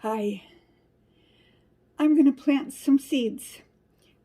Hi, I'm going to plant some seeds.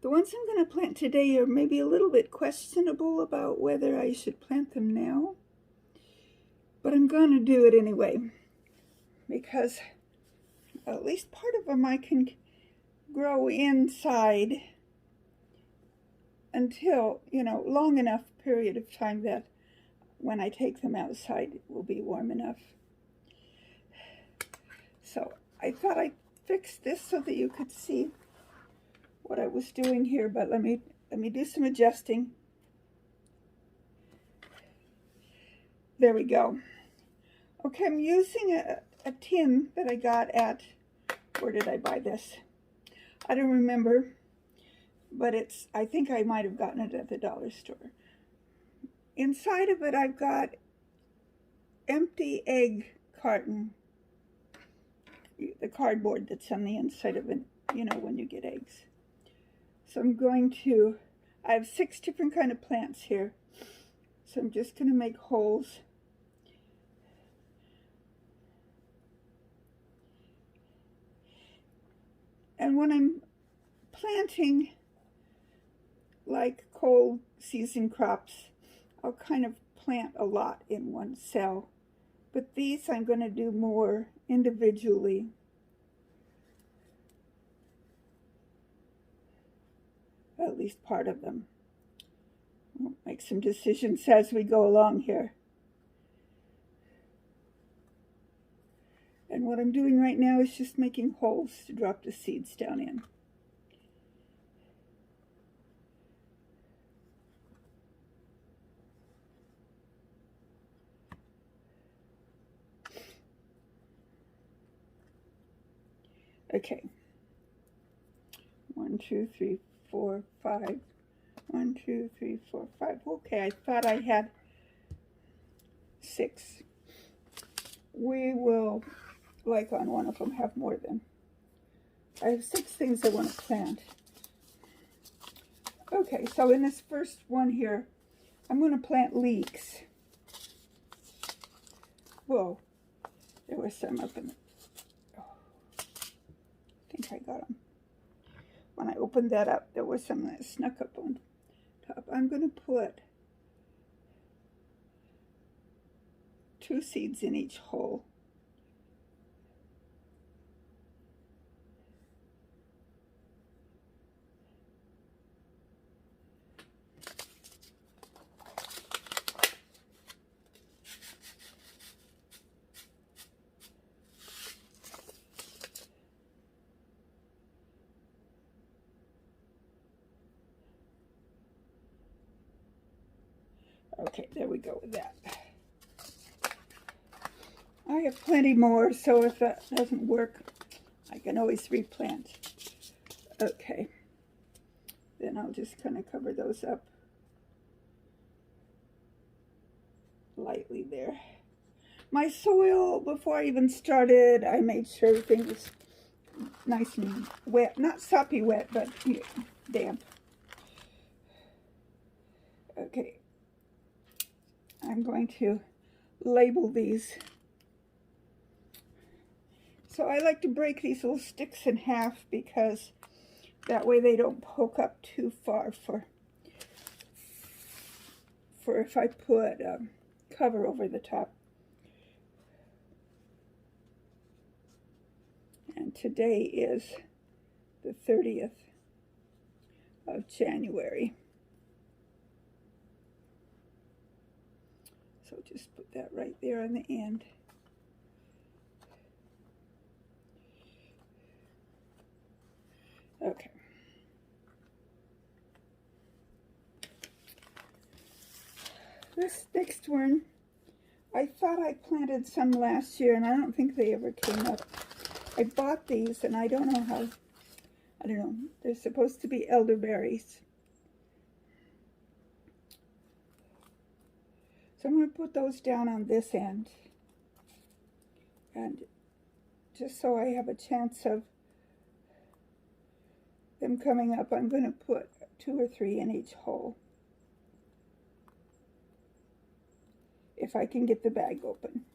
The ones I'm going to plant today are maybe a little bit questionable about whether I should plant them now, but I'm going to do it anyway because at least part of them I can grow inside until, long enough period of time that when I take them outside it will be warm enough. So I thought I'd fix this so that you could see what I was doing here, but let me do some adjusting. There we go. Okay, I'm using a tin that I got at, where did I buy this? I don't remember, but I think I might have gotten it at the dollar store. Inside of it I've got empty egg carton, the cardboard that's on the inside of it, when you get eggs. So I have 6 different kind of plants here. So I'm just going to make holes. And when I'm planting like cold season crops, I'll kind of plant a lot in one cell. But these I'm going to do more individually. At least part of them. We'll make some decisions as we go along here. And what I'm doing right now is just making holes to drop the seeds down in. Okay. 1, 2, 3, 4, 5. 1, 2, 3, 4, 5. Okay, I thought I had 6. We will, like on one of them, have more than. I have 6 things I want to plant. Okay, so in this first one here, I'm going to plant leeks. Whoa, there was some up in I think I got them. When I opened that up, there was some that snuck up on top. I'm going to put 2 seeds in each hole. Okay, there we go with that. I have plenty more, so if that doesn't work, I can always replant. Okay, then I'll just kind of cover those up lightly there. My soil, before I even started, I made sure everything was nice and wet. Not soppy wet, but damp. Okay, I'm going to label these. So I like to break these little sticks in half because that way they don't poke up too far for if I put cover over the top. And today is the 30th of January. So just put that right there on the end. Okay. This next one, I thought I planted some last year and I don't think they ever came up. I bought these and I don't know how, I don't know, they're supposed to be elderberries. So I'm going to put those down on this end. And just so I have a chance of them coming up, I'm going to put 2 or 3 in each hole. If I can get the bag open.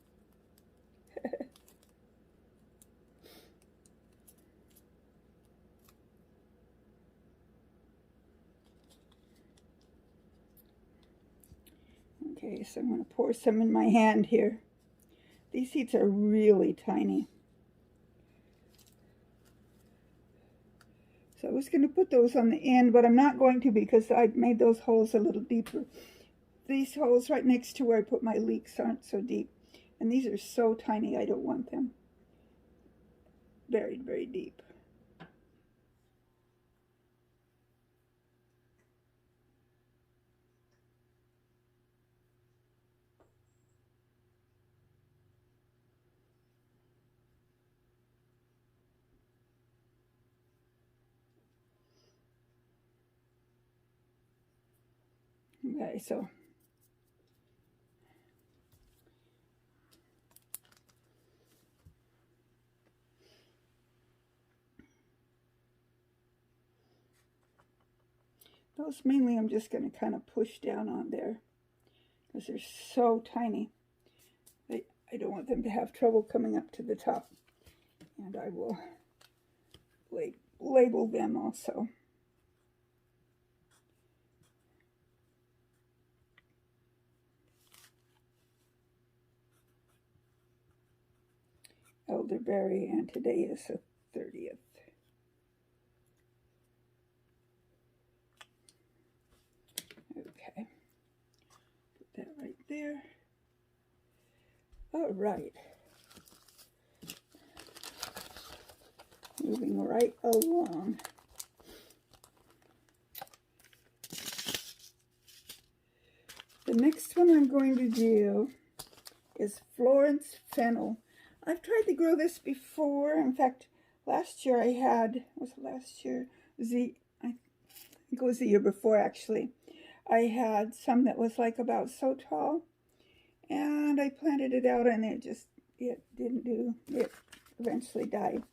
Okay, so I'm going to pour some in my hand here. These seeds are really tiny. So I was going to put those on the end, but I'm not going to because I made those holes a little deeper. These holes right next to where I put my leeks aren't so deep. And these are so tiny, I don't want them buried very deep. Okay, so those mainly I'm just going to kind of push down on there because they're so tiny. I don't want them to have trouble coming up to the top. And I will label them also. Elderberry, and today is the 30th. Okay, put that right there. All right. Moving right along. The next one I'm going to do is Florence Fennel. I've tried to grow this before. In fact, last year I had, was it last year? I think it was the year before actually. I had some that was like about so tall, and I planted it out and it didn't do, it eventually died.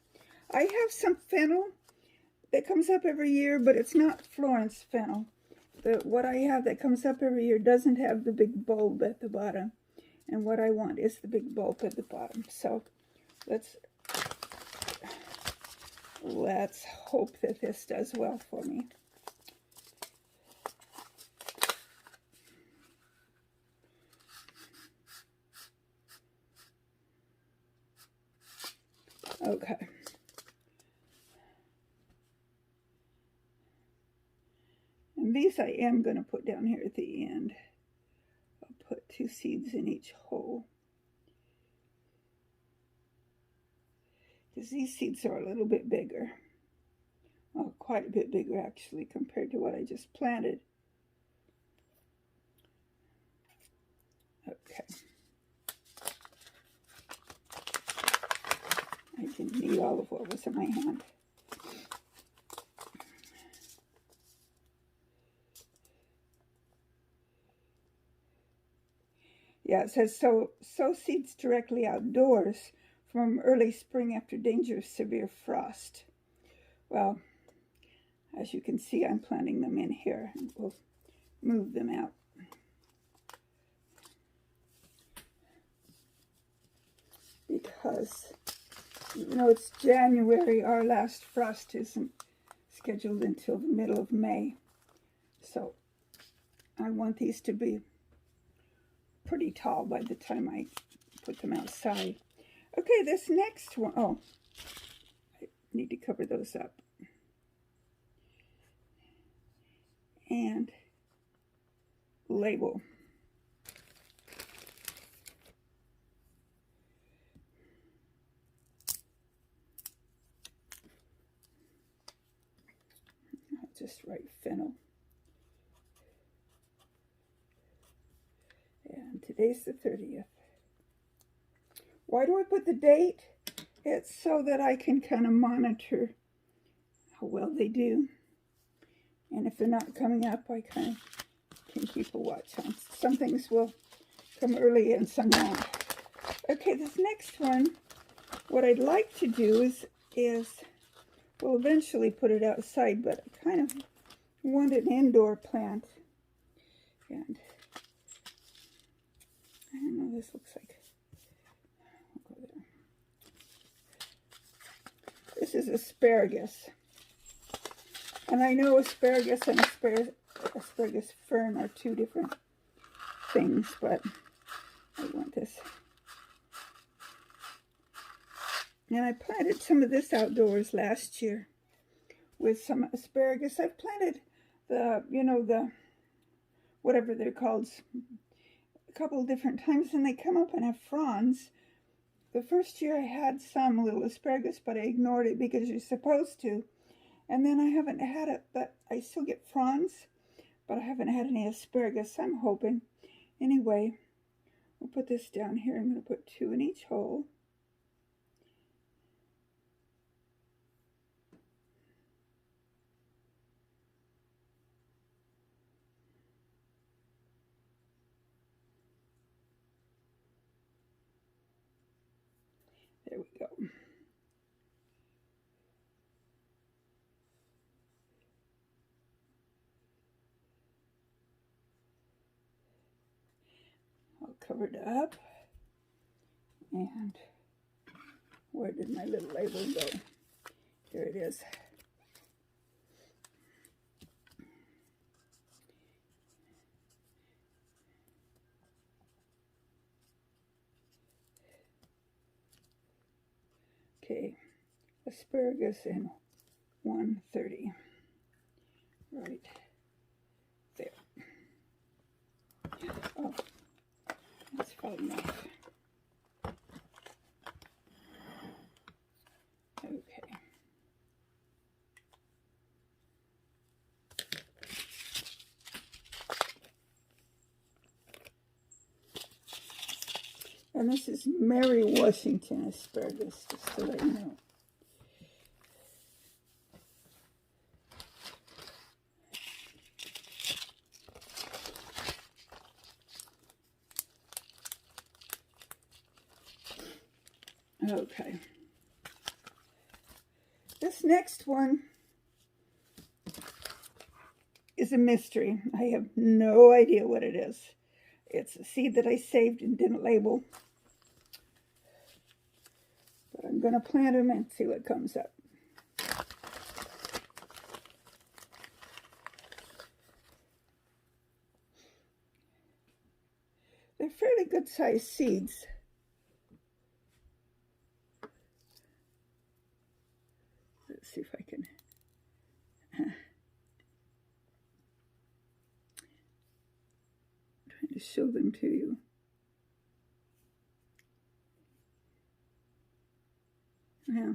I have some fennel that comes up every year, but it's not Florence fennel. What I have that comes up every year doesn't have the big bulb at the bottom. And what I want is the big bulb at the bottom. So let's hope that this does well for me. Okay. And these I am going to put down here at the end. I'll put 2 seeds in each hole. Because these seeds are a little bit bigger. Well, quite a bit bigger actually compared to what I just planted. Okay. I didn't need all of what was in my hand. Yeah, it says sow seeds directly outdoors from early spring after danger of severe frost. Well, as you can see, I'm planting them in here, and we'll move them out. Because even though it's January, our last frost isn't scheduled until the middle of May. So I want these to be pretty tall by the time I put them outside. Okay, this next one, oh, I need to cover those up. And label. I'll just write fennel. And today's the 30th. Why do I put the date? It's so that I can kind of monitor how well they do. And if they're not coming up, I kind of can keep a watch on. Some things will come early and some won't. Okay, this next one, what I'd like to do is we'll eventually put it outside, but I kind of want an indoor plant. And I don't know, this looks like, I'll go there. This is asparagus. And I know asparagus and asparagus fern are 2 different things, but I want this. And I planted some of this outdoors last year with some asparagus. I've planted the, the, whatever they're called, a couple of different times, and they come up and have fronds. The first year I had some little asparagus, but I ignored it because you're supposed to. And then I haven't had it, but I still get fronds, but I haven't had any asparagus. I'm hoping. Anyway, we'll put this down here. I'm going to put 2 in each hole. There we go. I'll cover it up. And where did my little label go? Here it is. Okay, asparagus in 130. Right there. Oh, that's falling off. Okay. And this is Mary Washington asparagus, just to let you know. Okay. This next one is a mystery. I have no idea what it is. It's a seed that I saved and didn't label. But I'm going to plant them and see what comes up. They're fairly good sized seeds. Let's see if I can. Trying to show them to you. Yeah.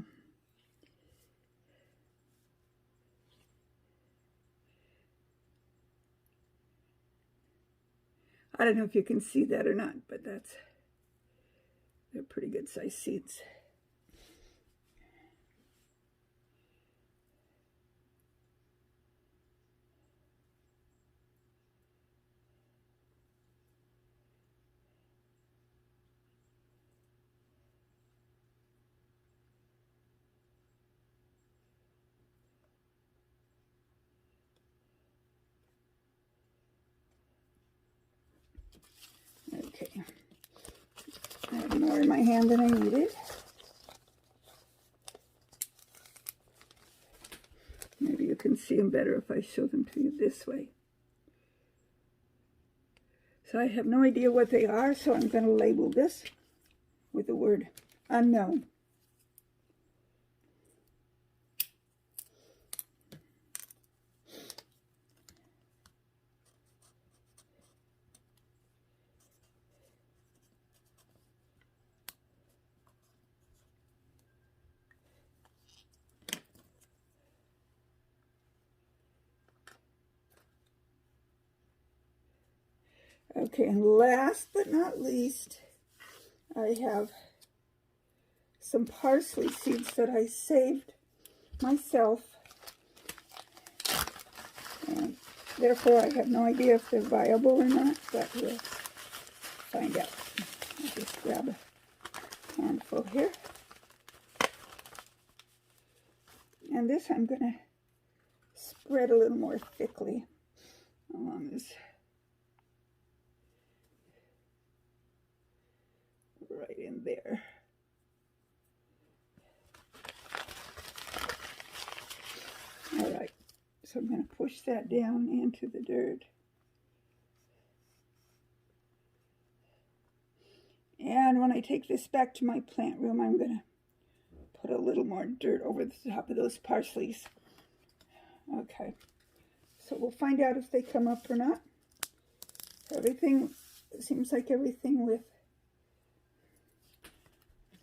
I don't know if you can see that or not, but they're pretty good sized seeds. Okay, I have more in my hand than I needed. Maybe you can see them better if I show them to you this way. So I have no idea what they are, so I'm going to label this with the word unknown. Okay, and last but not least, I have some parsley seeds that I saved myself. And therefore, I have no idea if they're viable or not, but we'll find out. I'll just grab a handful here. And this I'm going to spread a little more thickly along this. Right in there. All right, so I'm going to push that down into the dirt. take this back to my plant room, I'm going to put a little more dirt over the top of those parsleys. Okay, so we'll find out if they come up or not. Everything, it seems like everything with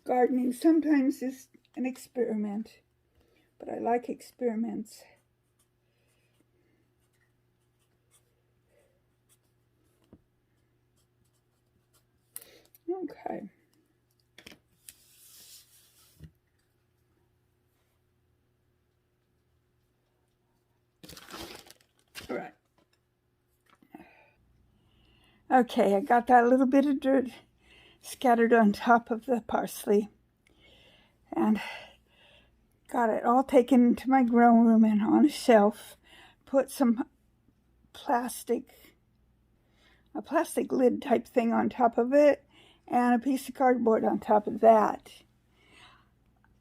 gardening sometimes is an experiment, but I like experiments. Okay. All right. Okay, I got that little bit of dirt scattered on top of the parsley and got it all taken into my grow room and on a shelf. Put some a plastic lid type thing on top of it and a piece of cardboard on top of that.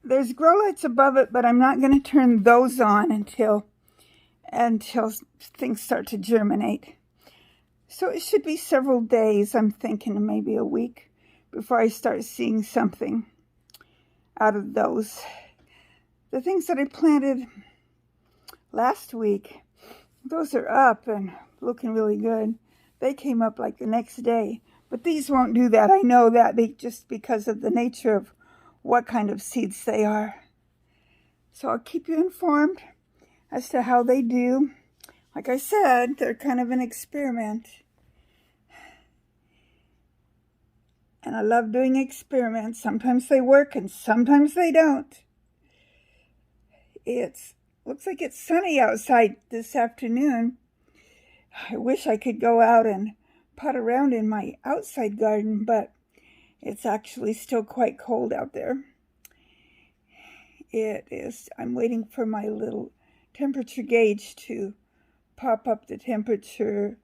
There's grow lights above it, but I'm not going to turn those on until things start to germinate. So it should be several days, I'm thinking maybe a week, before I start seeing something out of those. The things that I planted last week, those are up and looking really good. They came up like the next day, but these won't do that. I know that just because of the nature of what kind of seeds they are. So I'll keep you informed as to how they do. Like I said, they're kind of an experiment. And I love doing experiments. Sometimes they work and sometimes they don't. Looks like it's sunny outside this afternoon. I wish I could go out and pot around in my outside garden, but it's actually still quite cold out there. It is. I'm waiting for my little temperature gauge to pop up the temperature.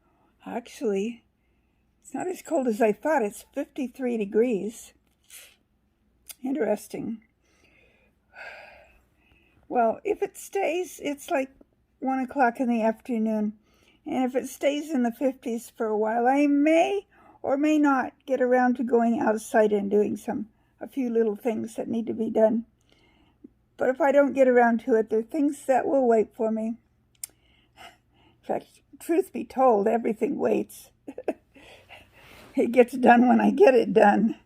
Actually, it's not as cold as I thought. It's 53 degrees. Interesting. Well, if it stays, it's like 1 o'clock in the afternoon. And if it stays in the 50s for a while, I may or may not get around to going outside and doing a few little things that need to be done. But if I don't get around to it, there are things that will wait for me. In fact, truth be told, everything waits. It gets done when I get it done,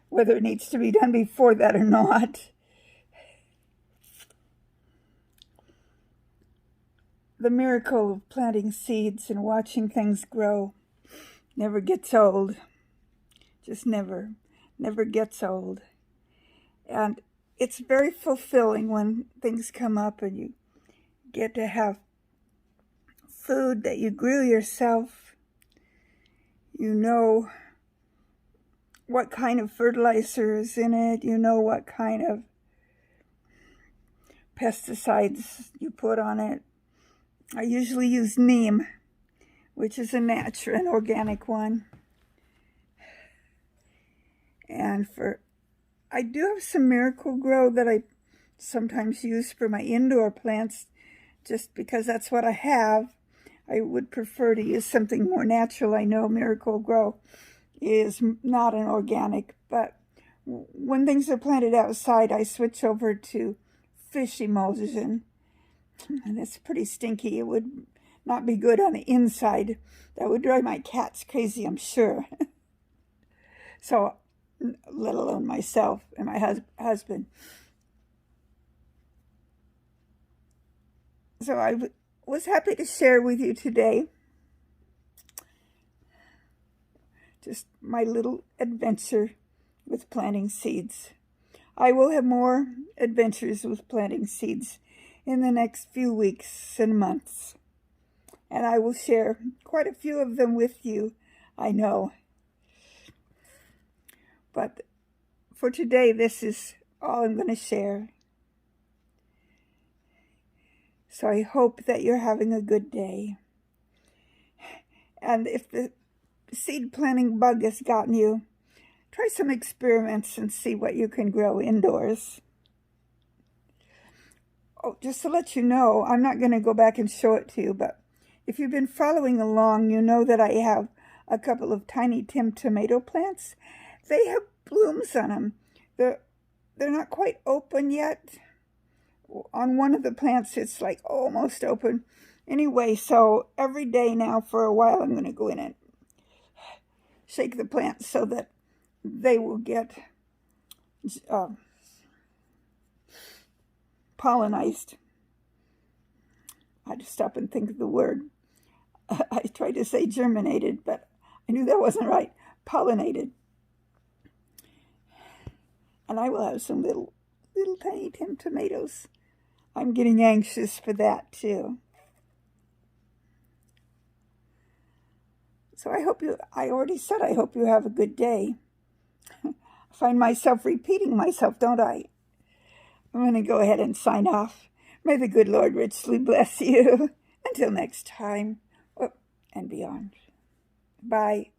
whether it needs to be done before that or not. The miracle of planting seeds and watching things grow never gets old. Just never gets old. And it's very fulfilling when things come up and you get to have food that you grew yourself. You know what kind of fertilizer is in it. You know what kind of pesticides you put on it. I usually use neem, which is an organic one. And I do have some Miracle-Gro that I sometimes use for my indoor plants, just because that's what I have. I would prefer to use something more natural. I know Miracle-Gro is not an organic, but when things are planted outside, I switch over to fish emulsion, and it's pretty stinky. It would not be good on the inside. That would drive my cats crazy, I'm sure. So, let alone myself and my husband. So I was happy to share with you today just my little adventure with planting seeds. I will have more adventures with planting seeds in the next few weeks and months. And I will share quite a few of them with you, I know. But for today, this is all I'm going to share. So I hope that you're having a good day. And if the seed planting bug has gotten you, try some experiments and see what you can grow indoors. Oh, just to let you know, I'm not going to go back and show it to you, but if you've been following along, you know that I have a couple of Tiny Tim tomato plants. They have blooms on them. They're not quite open yet. On one of the plants, it's like almost open. Anyway, so every day now for a while, I'm going to go in and shake the plants so that they will get pollinized. I had to stop and think of the word. I tried to say germinated, but I knew that wasn't right. Pollinated. And I will have some little tiny tomatoes. I'm getting anxious for that too. So I already said I hope you have a good day. I find myself repeating myself, don't I? I'm going to go ahead and sign off. May the good Lord richly bless you. Until next time, and beyond. Bye.